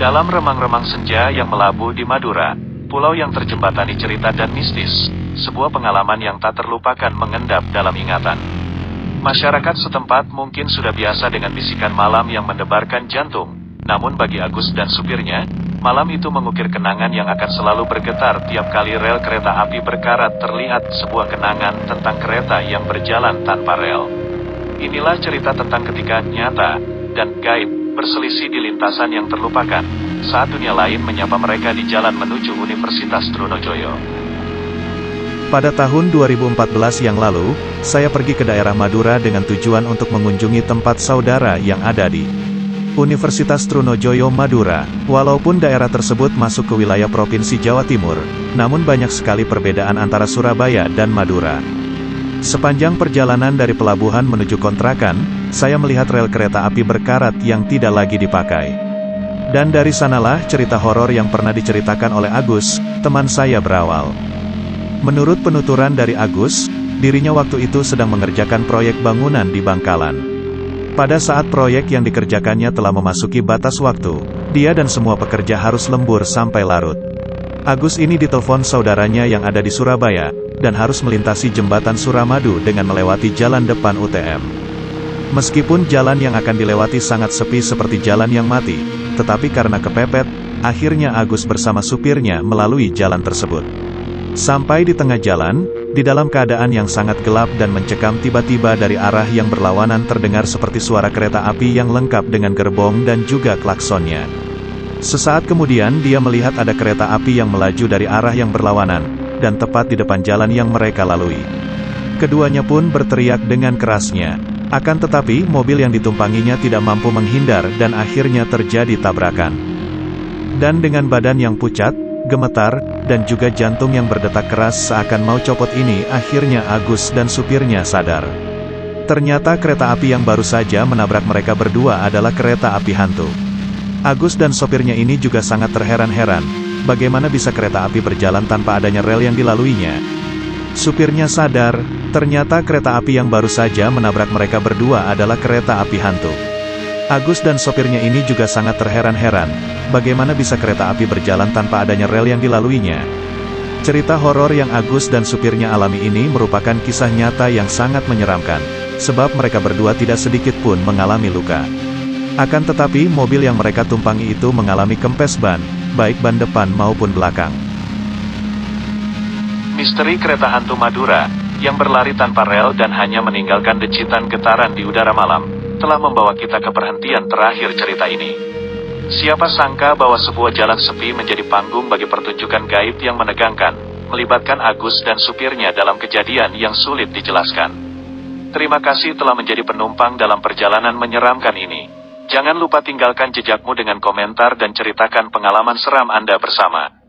Dalam remang-remang senja yang melabuh di Madura, pulau yang terjembatani cerita dan mistis, sebuah pengalaman yang tak terlupakan mengendap dalam ingatan. Masyarakat setempat mungkin sudah biasa dengan bisikan malam yang mendebarkan jantung, namun bagi Agus dan supirnya, malam itu mengukir kenangan yang akan selalu bergetar tiap kali rel kereta api berkarat terlihat, sebuah kenangan tentang kereta yang berjalan tanpa rel. Inilah cerita tentang ketika nyata dan gaib berselisih di lintasan yang terlupakan, saat dunia lain menyapa mereka di jalan menuju Universitas Trunojoyo. Pada tahun 2014 yang lalu, saya pergi ke daerah Madura dengan tujuan untuk mengunjungi tempat saudara yang ada di Universitas Trunojoyo Madura. Walaupun daerah tersebut masuk ke wilayah Provinsi Jawa Timur, namun banyak sekali perbedaan antara Surabaya dan Madura. Sepanjang perjalanan dari pelabuhan menuju kontrakan, saya melihat rel kereta api berkarat yang tidak lagi dipakai. Dan dari sanalah cerita horor yang pernah diceritakan oleh Agus, teman saya berawal. Menurut penuturan dari Agus, dirinya waktu itu sedang mengerjakan proyek bangunan di Bangkalan. Pada saat proyek yang dikerjakannya telah memasuki batas waktu, dia dan semua pekerja harus lembur sampai larut. Agus ini ditelepon saudaranya yang ada di Surabaya, dan harus melintasi jembatan Suramadu dengan melewati jalan depan UTM. Meskipun jalan yang akan dilewati sangat sepi seperti jalan yang mati, tetapi karena kepepet, akhirnya Agus bersama supirnya melalui jalan tersebut. Sampai di tengah jalan, di dalam keadaan yang sangat gelap dan mencekam, tiba-tiba dari arah yang berlawanan terdengar seperti suara kereta api yang lengkap dengan gerbong dan juga klaksonnya. Sesaat kemudian dia melihat ada kereta api yang melaju dari arah yang berlawanan, dan tepat di depan jalan yang mereka lalui. Keduanya pun berteriak dengan kerasnya. Akan tetapi, mobil yang ditumpanginya tidak mampu menghindar dan akhirnya terjadi tabrakan. Dan dengan badan yang pucat, gemetar, dan juga jantung yang berdetak keras seakan mau copot ini, akhirnya Agus dan supirnya sadar. Ternyata kereta api yang baru saja menabrak mereka berdua adalah kereta api hantu. Agus dan sopirnya ini juga sangat terheran-heran, bagaimana bisa kereta api berjalan tanpa adanya rel yang dilaluinya. Supirnya sadar, ternyata kereta api yang baru saja menabrak mereka berdua adalah kereta api hantu. Agus dan sopirnya ini juga sangat terheran-heran, bagaimana bisa kereta api berjalan tanpa adanya rel yang dilaluinya. Cerita horor yang Agus dan supirnya alami ini merupakan kisah nyata yang sangat menyeramkan, sebab mereka berdua tidak sedikit pun mengalami luka. Akan tetapi mobil yang mereka tumpangi itu mengalami kempes ban, baik ban depan maupun belakang. Misteri kereta hantu Madura, yang berlari tanpa rel dan hanya meninggalkan decitan getaran di udara malam, telah membawa kita ke perhentian terakhir cerita ini. Siapa sangka bahwa sebuah jalan sepi menjadi panggung bagi pertunjukan gaib yang menegangkan, melibatkan Agus dan supirnya dalam kejadian yang sulit dijelaskan. Terima kasih telah menjadi penumpang dalam perjalanan menyeramkan ini. Jangan lupa tinggalkan jejakmu dengan komentar dan ceritakan pengalaman seram Anda bersama